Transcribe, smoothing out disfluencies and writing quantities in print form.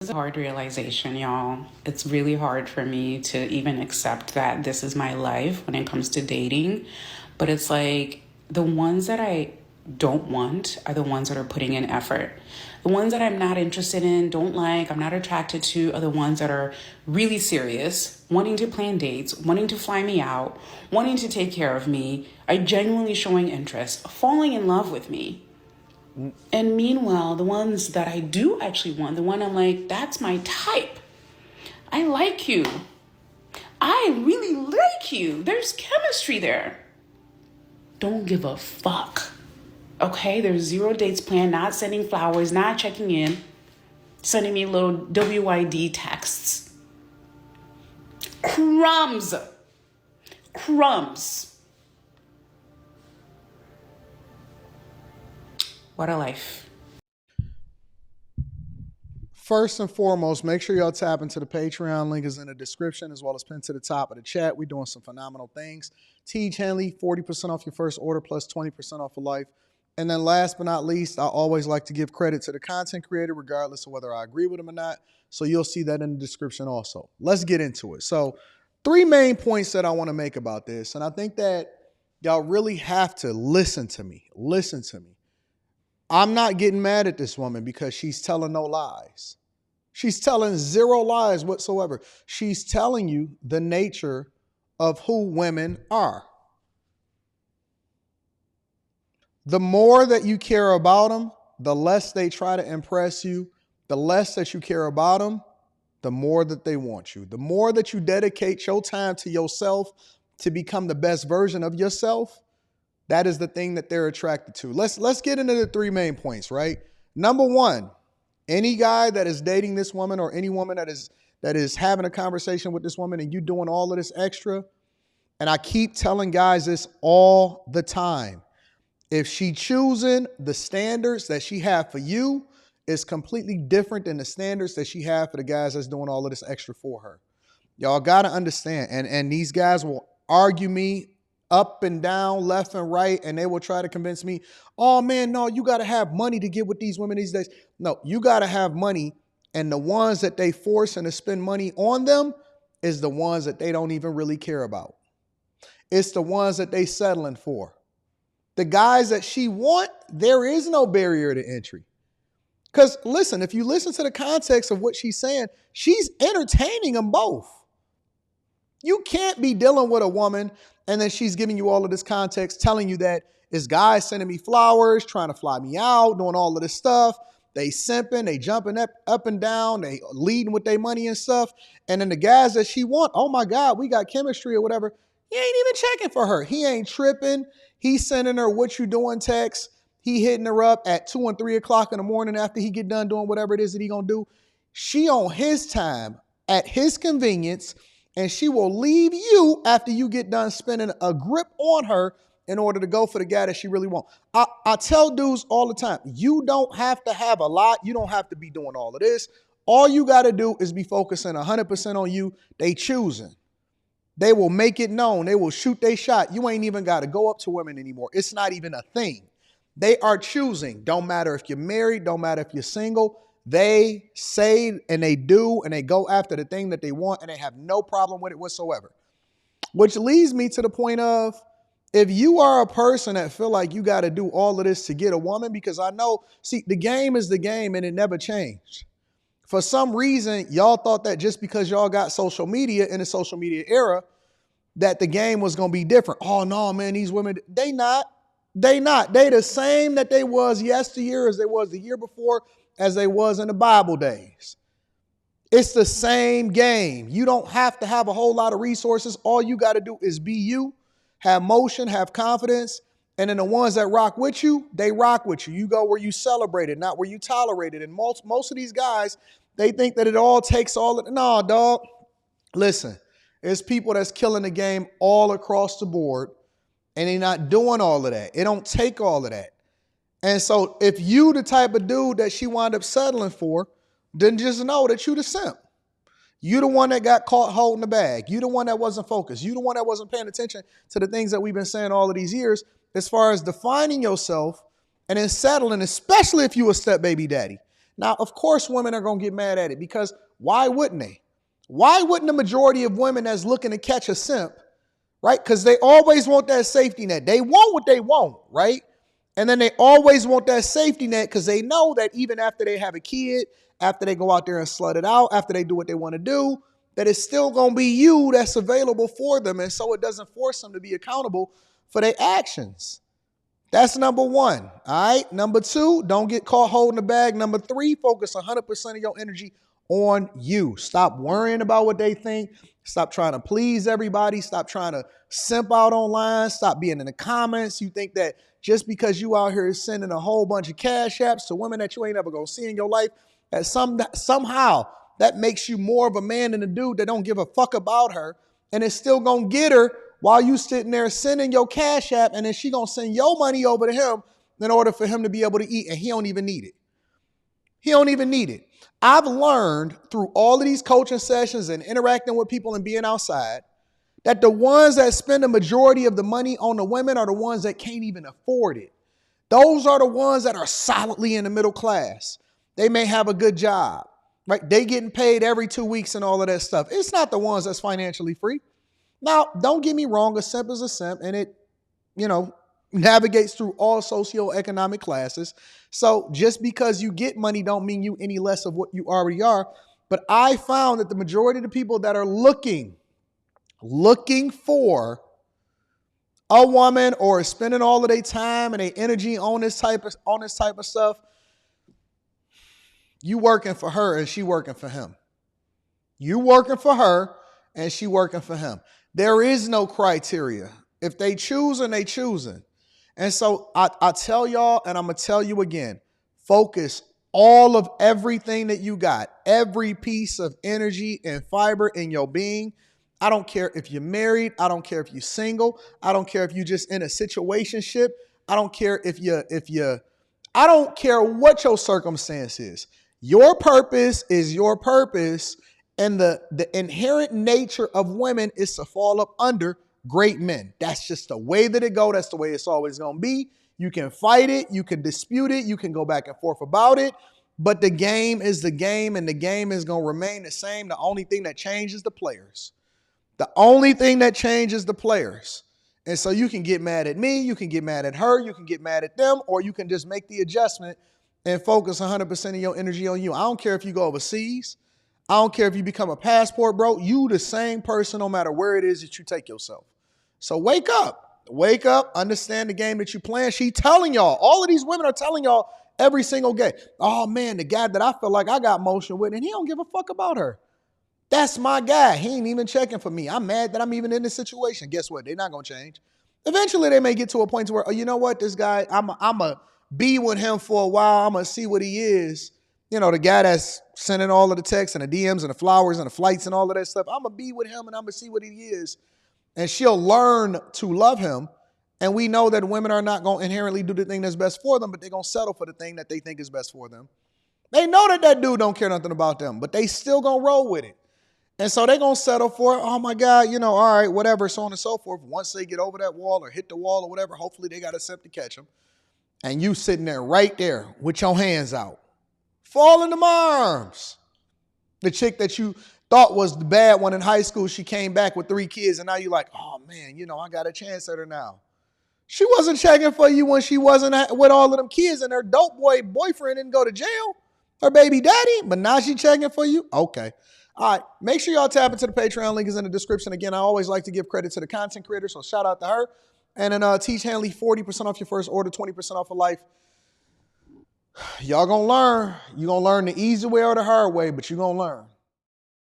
a hard realization, y'all. It's really hard for me to even accept that this is my life when it comes to dating. But it's like the ones that I don't want are the ones that are putting in effort. The ones that I'm not interested in, don't like, I'm not attracted to are the ones that are really serious, wanting to plan dates, wanting to fly me out, wanting to take care of me, are genuinely showing interest, falling in love with me. And meanwhile, the ones that I do actually want, the one I'm like, that's my type. I like you. I really like you. There's chemistry there. Don't give a fuck. Okay? There's zero dates planned, not sending flowers, not checking in, sending me little WID texts. Crumbs. Crumbs. What a life. First and foremost, make sure y'all tap into the Patreon. Link is in the description as well as pinned to the top of the chat. We're doing some phenomenal things. Teach Henley, 40% off your first order plus 20% off for life. And then last but not least, I always like to give credit to the content creator regardless of whether I agree with them or not. So you'll see that in the description also. Let's get into it. So 3 main points that I want to make about this. And I think that y'all really have to listen to me. Listen to me. I'm not getting mad at this woman because she's telling no lies. She's telling 0 lies whatsoever. She's telling you the nature of who women are. The more that you care about them, the less they try to impress you. The less that you care about them, the more that they want you. The more that you dedicate your time to yourself to become the best version of yourself, that is the thing that they're attracted to. Let's get into the 3 main points, right? Number 1, any guy that is dating this woman or any woman that is having a conversation with this woman and you doing all of this extra, and I keep telling guys this all the time. If she choosing the standards that she have for you is completely different than the standards that she have for the guys that's doing all of this extra for her. Y'all got to understand. And these guys will argue me up and down, left and right, and they will try to convince me, oh man, no, you got to have money to get with these women these days. No, you got to have money, and the ones that they forcing to spend money on them is the ones that they don't even really care about. It's the ones that they settling for. The guys that she want, there is no barrier to entry. Because listen, if you listen to the context of what she's saying, she's entertaining them both. You can't be dealing with a woman and then she's giving you all of this context, telling you that it's guys sending me flowers, trying to fly me out, doing all of this stuff. They simping, they jumping up and down, they leading with their money and stuff. And then the guys that she want, oh my God, we got chemistry or whatever. He ain't even checking for her. He ain't tripping. He's sending her what you doing text. He hitting her up at 2 and 3 o'clock in the morning after he get done doing whatever it is that he gonna do. She on his time at his convenience, and she will leave you after you get done spending a grip on her in order to go for the guy that she really wants. I tell dudes all the time, you don't have to have a lot. You don't have to be doing all of this. All you got to do is be focusing 100% on you. They choosing. They will make it known. They will shoot their shot. You ain't even got to go up to women anymore. It's not even a thing. They are choosing. Don't matter if you're married. Don't matter if you're single. They say and they do and they go after the thing that they want and they have no problem with it whatsoever. Which leads me to the point of, if you are a person that feel like you got to do all of this to get a woman, because I know, see, the game is the game and it never changed. For some reason, y'all thought that just because y'all got social media in the social media era, that the game was going to be different. Oh no, man, these women, they not. They the same that they was yesteryear as they was the year before, as they was in the Bible days. It's the same game. You don't have to have a whole lot of resources. All you got to do is be you, have motion, have confidence. And then the ones that rock with you, they rock with you. You go where you celebrate it, not where you tolerate it. And most of these guys, they think that it all takes all of it. No, dog. Listen, there's people that's killing the game all across the board, and they're not doing all of that. It don't take all of that. And so if you the type of dude that she wound up settling for, then just know that you the simp. You the one that got caught holding the bag. You the one that wasn't focused. You the one that wasn't paying attention to the things that we've been saying all of these years as far as defining yourself and then settling, especially if you a step baby daddy. Now, of course, women are going to get mad at it because why wouldn't they? Why wouldn't the majority of women that's looking to catch a simp, right? Because they always want that safety net. They want what they want, right? And then they always want that safety net because they know that even after they have a kid, after they go out there and slut it out, after they do what they want to do, that it's still going to be you that's available for them. And so it doesn't force them to be accountable for their actions. That's number one. All right. Number two, don't get caught holding the bag. Number three, focus 100% of your energy on you. Stop worrying about what they think. Stop trying to please everybody. Stop trying to simp out online. Stop being in the comments. You think that just because you out here sending a whole bunch of cash apps to women that you ain't ever gonna see in your life, that somehow that makes you more of a man than a dude that don't give a fuck about her, and it's still gonna get her while you sitting there sending your cash app, and then she gonna send your money over to him in order for him to be able to eat, and he don't even need it. He don't even need it. I've learned through all of these coaching sessions and interacting with people and being outside that the ones that spend the majority of the money on the women are the ones that can't even afford it. Those are the ones that are solidly in the middle class. They may have a good job, right? They getting paid every 2 weeks and all of that stuff. It's not the ones that's financially free. Now, don't get me wrong, a simp is a simp, and it, navigates through all socioeconomic classes. So just because you get money don't mean you any less of what you already are. But I found that the majority of the people that are looking for a woman or spending all of their time and their energy on this type of stuff, you working for her and she working for him. You working for her and she working for him. There is no criteria. If they choosing, they choosing. And so I tell y'all, and I'm going to tell you again, focus all of everything that you got, every piece of energy and fiber in your being. I don't care if you're married. I don't care if you're single. I don't care if you're just in a situationship. I don't care I don't care what your circumstance is. Your purpose is your purpose. And the inherent nature of women is to fall up under great men. That's just the way that it go. That's the way it's always going to be. You can fight it. You can dispute it. You can go back and forth about it. But the game is the game, and the game is going to remain the same. The only thing that changes the players. The only thing that changes the players. And so you can get mad at me. You can get mad at her. You can get mad at them. Or you can just make the adjustment and focus 100% of your energy on you. I don't care if you go overseas. I don't care if you become a passport bro. You the same person no matter where it is that you take yourself. So wake up. Wake up. Understand the game that you're playing. She telling y'all. All of these women are telling y'all every single game. Oh, man, the guy that I feel like I got motion with, and he don't give a fuck about her. That's my guy. He ain't even checking for me. I'm mad that I'm even in this situation. Guess what? They're not going to change. Eventually, they may get to a point where, oh, you know what? This guy, I'm going to be with him for a while. I'm going to see what he is. The guy that's sending all of the texts and the DMs and the flowers and the flights and all of that stuff. I'm going to be with him and I'm going to see what he is. And she'll learn to love him. And we know that women are not going to inherently do the thing that's best for them, but they're going to settle for the thing that they think is best for them. They know that dude don't care nothing about them, but they still going to roll with it. And so they're going to settle for it. Oh, my God, all right, whatever, so on and so forth. Once they get over that wall or hit the wall or whatever, hopefully they got a simp to catch them. And you sitting there right there with your hands out. Fall in my arms. The chick that you thought was the bad one in high school, she came back with 3 kids, and now you're like, oh, man, I got a chance at her now. She wasn't checking for you when she wasn't with all of them kids, and her dope boyfriend didn't go to jail, her baby daddy, but now she checking for you? Okay. All right, make sure y'all tap into the Patreon. Link is in the description. Again, I always like to give credit to the content creator, so shout out to her. And then teach Hanley 40% off your first order, 20% off of life. Y'all gonna learn. You're gonna learn the easy way or the hard way, but you're gonna learn.